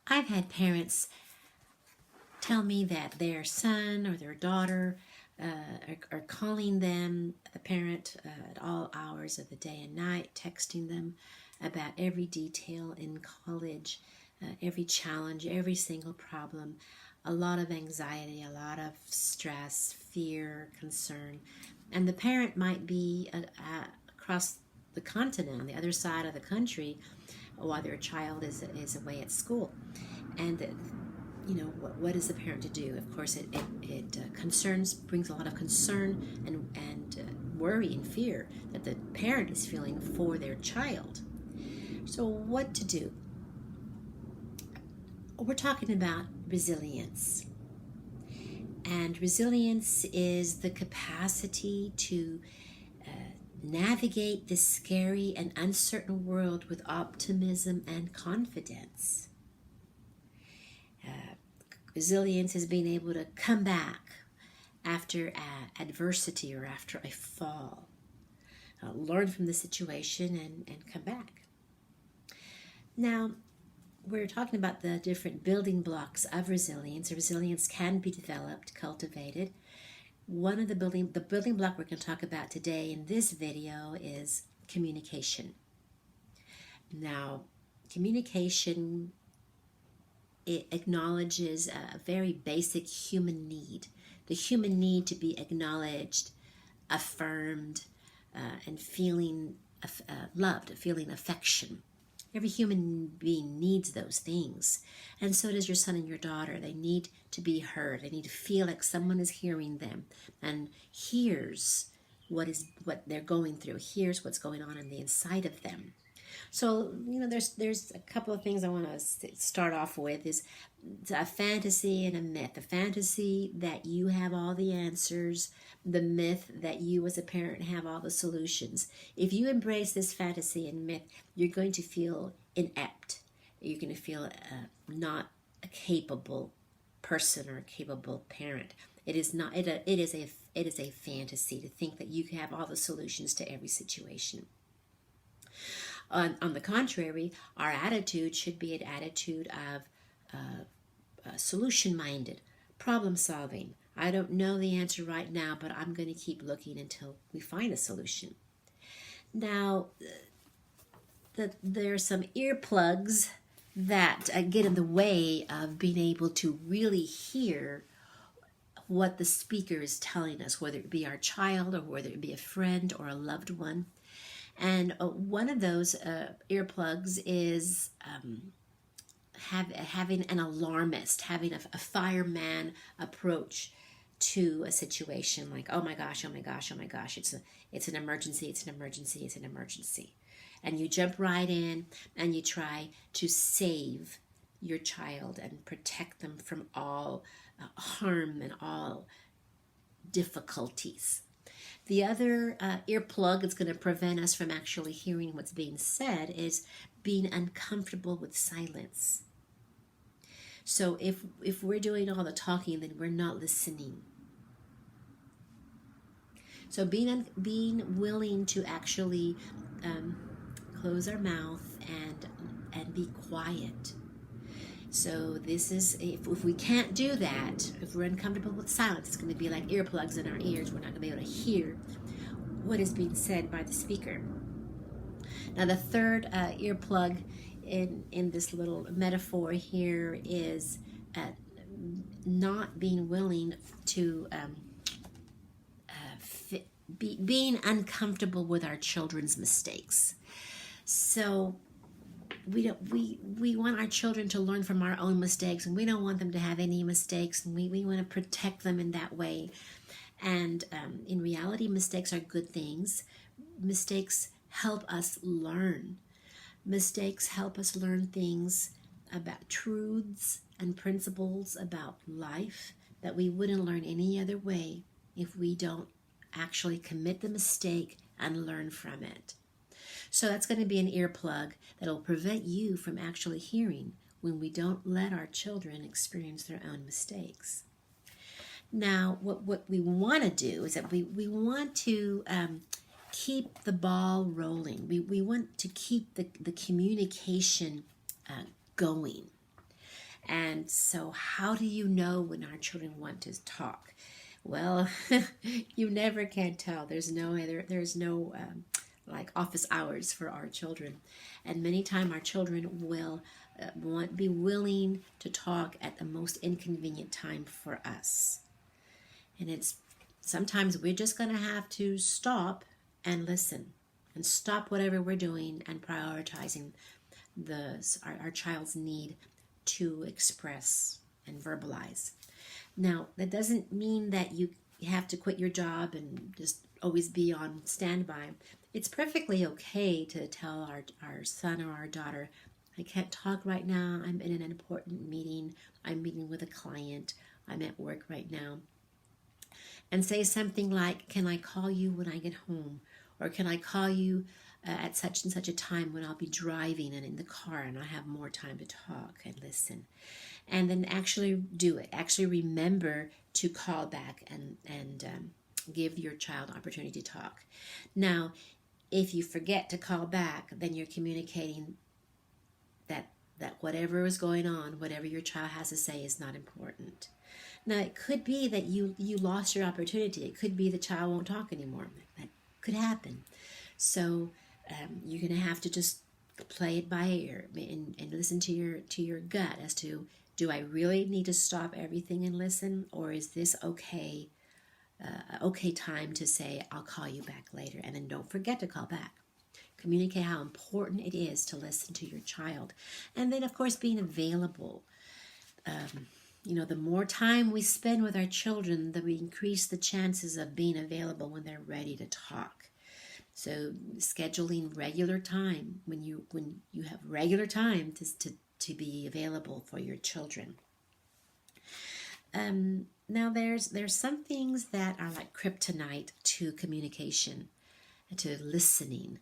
I've had parents tell me that their son or their daughter are calling them, the parent, at all hours of the day and night, texting them about every detail in college, every challenge, every single problem, a lot of anxiety, a lot of stress, fear, concern. And the parent might be across the continent, on the other side of the country, while their child is away at school. And what is the parent to do? Of course, it brings a lot of concern and worry and fear that the parent is feeling for their child. So what to do? We're talking about resilience. And resilience is the capacity to navigate this scary and uncertain world with optimism and confidence. Resilience is being able to come back after adversity or after a fall. Learn from the situation and come back. Now, we're talking about the different building blocks of resilience. Resilience can be developed, cultivated. One of the building block we're going to talk about today in this video is communication. Now, communication, it acknowledges a very basic human need. The human need to be acknowledged, affirmed, and feeling loved, feeling affection. Every human being needs those things. And so does your son and your daughter. They need to be heard. They need to feel like someone is hearing them and hears what they're going through, hears what's going on the inside of them. So, there's a couple of things I want to start off with is a fantasy and a myth. A fantasy that you have all the answers, the myth that you as a parent have all the solutions. If you embrace this fantasy and myth, you're going to feel inept. You're going to feel not a capable person or a capable parent. It is not. It is a fantasy to think that you have all the solutions to every situation. On the contrary, our attitude should be an attitude of solution-minded, problem-solving. I don't know the answer right now, but I'm going to keep looking until we find a solution. Now, there are some earplugs that get in the way of being able to really hear what the speaker is telling us, whether it be our child or whether it be a friend or a loved one. And one of those earplugs is having an alarmist, having a fireman approach to a situation like, oh my gosh, it's an emergency. And you jump right in and you try to save your child and protect them from all harm and all difficulties. The other earplug that's going to prevent us from actually hearing what's being said is being uncomfortable with silence. So if we're doing all the talking, then we're not listening. So being willing to actually close our mouth and be quiet. So this is, if we can't do that, if we're uncomfortable with silence, it's going to be like earplugs in our ears. We're not going to be able to hear what is being said by the speaker. Now the third earplug in this little metaphor here is not being willing to being uncomfortable with our children's mistakes. So we want our children to learn from our own mistakes, and we don't want them to have any mistakes, and we want to protect them in that way. And in reality, mistakes are good things. Mistakes help us learn. Mistakes help us learn things about truths and principles about life that we wouldn't learn any other way if we don't actually commit the mistake and learn from it. So that's going to be an earplug that will prevent you from actually hearing when we don't let our children experience their own mistakes. Now, what we want to do is that we want to keep the ball rolling. We want to keep the communication going. And so how do you know when our children want to talk? Well, you never can tell. There's no like office hours for our children. And many times our children will be willing to talk at the most inconvenient time for us. And it's sometimes we're just going to have to stop and listen and stop whatever we're doing and prioritizing our child's need to express and verbalize. Now, that doesn't mean that you have to quit your job and just always be on standby. It's perfectly okay to tell our son or our daughter, I can't talk right now. I'm in an important meeting. I'm meeting with a client. I'm at work right now. And say something like, can I call you when I get home? Or can I call you at such and such a time when I'll be driving and in the car and I have more time to talk and listen. And then actually do it. Actually remember to call back and give your child opportunity to talk. Now, if you forget to call back, then you're communicating that whatever is going on, whatever your child has to say is not important. Now, it could be that you lost your opportunity. It could be the child won't talk anymore. That could happen. So you're going to have to just play it by ear and listen to your gut as to, do I really need to stop everything and listen, or is this okay time to say, I'll call you back later? And then don't forget to call back. Communicate how important it is to listen to your child. And then, of course, being available. The more time we spend with our children, the we increase the chances of being available when they're ready to talk. So scheduling regular time when you have regular time to be available for your children. Now there's some things that are like kryptonite to communication, to listening.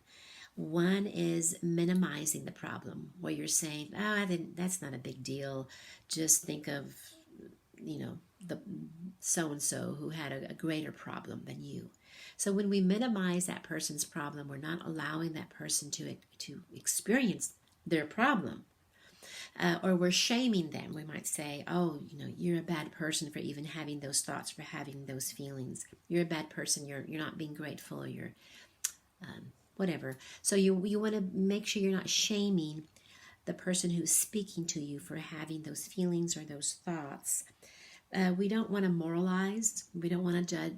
One is minimizing the problem, where you're saying, that's not a big deal. Just think of, the so-and-so who had a greater problem than you. So when we minimize that person's problem, we're not allowing that person to experience their problem. Or we're shaming them. We might say, you're a bad person for even having those thoughts, for having those feelings. You're a bad person. You're not being grateful. You're whatever. So you want to make sure you're not shaming the person who's speaking to you for having those feelings or those thoughts. We don't want to moralize. We don't want to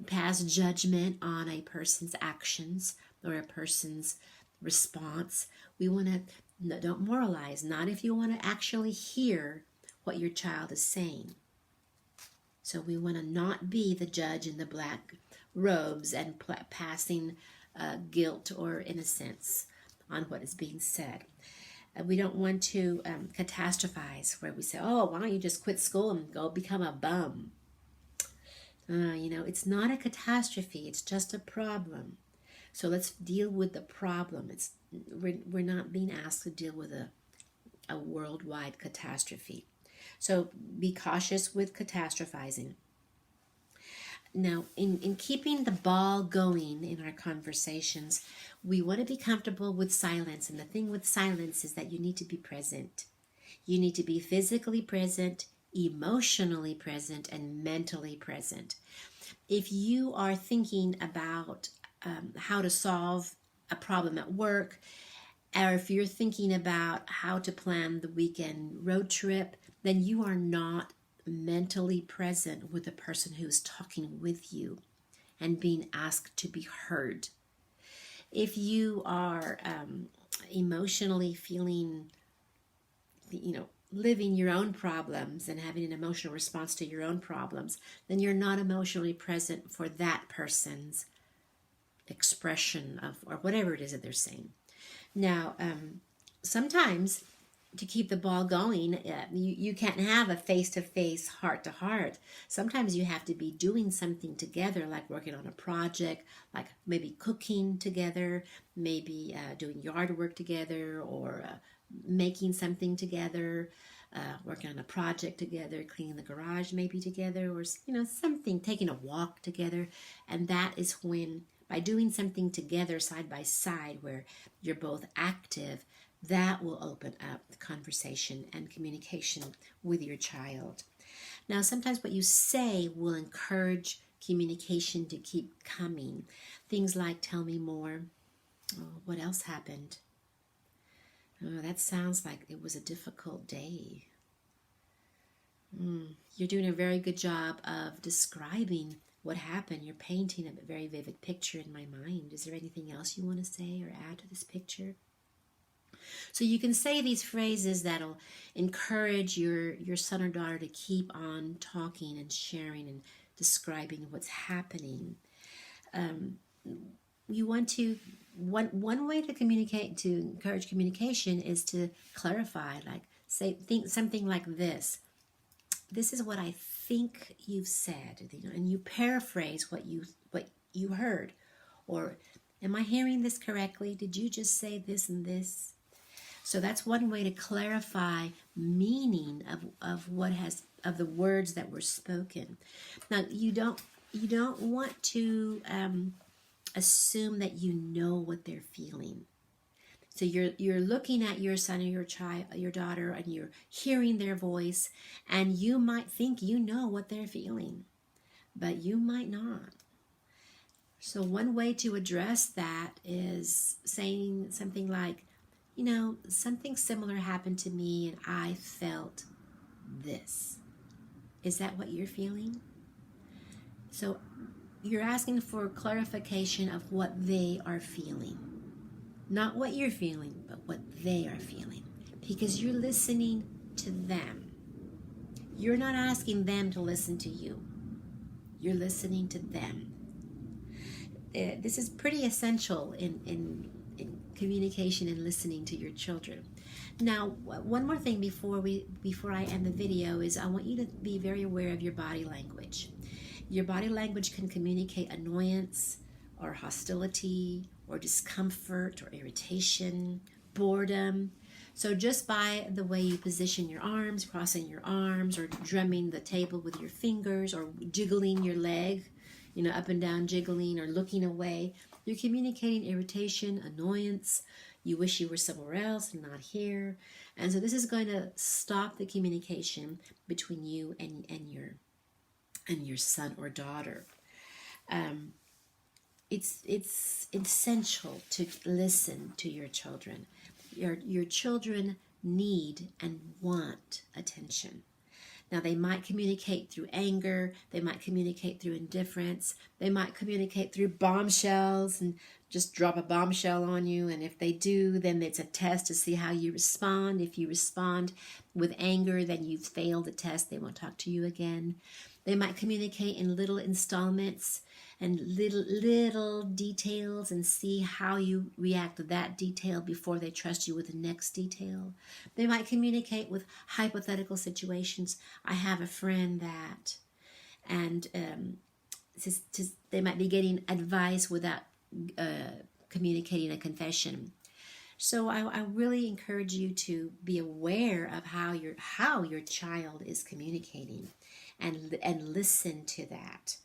pass judgment on a person's actions or a person's response. We want to, don't moralize, not if you want to actually hear what your child is saying. So we want to not be the judge in the black robes and passing guilt or innocence on what is being said. We don't want to catastrophize, where we say, why don't you just quit school and go become a bum? It's not a catastrophe. It's just a problem. So let's deal with the problem. We're not being asked to deal with a worldwide catastrophe. So be cautious with catastrophizing. Now, in keeping the ball going in our conversations, we want to be comfortable with silence. And the thing with silence is that you need to be present. You need to be physically present, emotionally present, and mentally present. If you are thinking about how to solve a problem at work, or if you're thinking about how to plan the weekend road trip, then you are not mentally present with the person who's talking with you and being asked to be heard. If you are emotionally feeling, living your own problems and having an emotional response to your own problems, then you're not emotionally present for that person's expression of, or whatever it is that they're saying. Now, sometimes to keep the ball going, you can't have a face-to-face, heart-to-heart. Sometimes you have to be doing something together, like working on a project, like maybe cooking together, maybe doing yard work together, or making something together, working on a project together, cleaning the garage maybe together, or something, taking a walk together. And that is when by doing something together side by side where you're both active, that will open up the conversation and communication with your child. Now, sometimes what you say will encourage communication to keep coming. Things like, tell me more. Oh, what else happened? Oh, that sounds like it was a difficult day. You're doing a very good job of describing what happened. You're painting a very vivid picture in my mind. Is there anything else you want to say or add to this picture? So you can say these phrases that'll encourage your son or daughter to keep on talking and sharing and describing what's happening. You want to, one way to communicate, to encourage communication, is to clarify, like think something like this. This is what I think you've said, and you paraphrase what you heard. Of am I hearing this correctly? Did you just say this and this? So that's one way to clarify meaning of the words that were spoken. Now you don't want to assume that you know what they're feeling. So you're looking at your son or your child, your daughter, and you're hearing their voice, and you might think you know what they're feeling, but you might not. So one way to address that is saying something like, something similar happened to me and I felt this. Is that what you're feeling? So you're asking for clarification of what they are feeling. Not what you're feeling, but what they are feeling. Because you're listening to them. You're not asking them to listen to you. You're listening to them. This is pretty essential in communication and listening to your children. Now, one more thing before I end the video is I want you to be very aware of your body language. Your body language can communicate annoyance or hostility or discomfort or irritation, boredom. So just by the way you position your arms, crossing your arms, or drumming the table with your fingers, or jiggling your leg, up and down jiggling, or looking away, you're communicating irritation, annoyance. You wish you were somewhere else and not here. And so this is going to stop the communication between you and your son or daughter. It's essential to listen to your children. Your children need and want attention. Now, they might communicate through anger. They might communicate through indifference. They might communicate through bombshells and just drop a bombshell on you. And if they do, then it's a test to see how you respond. If you respond with anger, then you've failed the test. They won't talk to you again. They might communicate in little installments and little details and see how you react to that detail before they trust you with the next detail. They might communicate with hypothetical situations. I have a friend that, and they might be getting advice without communicating a confession. So I really encourage you to be aware of how your child is communicating, and listen to that.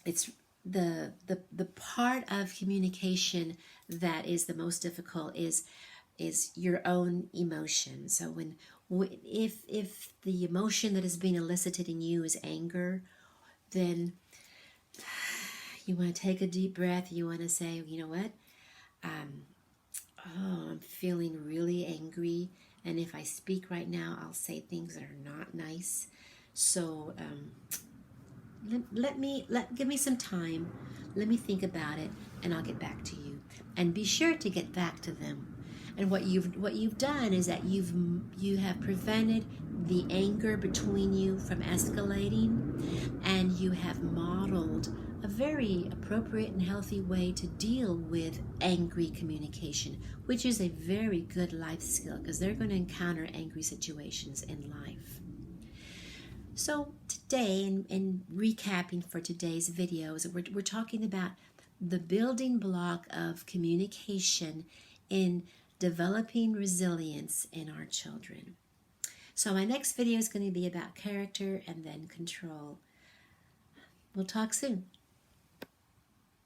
It's the part of communication that is the most difficult is your own emotion. So if the emotion that is being elicited in you is anger, then you want to take a deep breath. You want to say, you know what? I'm feeling really angry, and if I speak right now, I'll say things that are not nice. So give me some time. Let me think about it, and I'll get back to you. And be sure to get back to them. And what you've done is that you have prevented the anger between you from escalating, and you have modeled a very appropriate and healthy way to deal with angry communication, which is a very good life skill because they're going to encounter angry situations in life. So today, in recapping for today's videos, we're talking about the building block of communication in developing resilience in our children. So my next video is going to be about character and then control. We'll talk soon.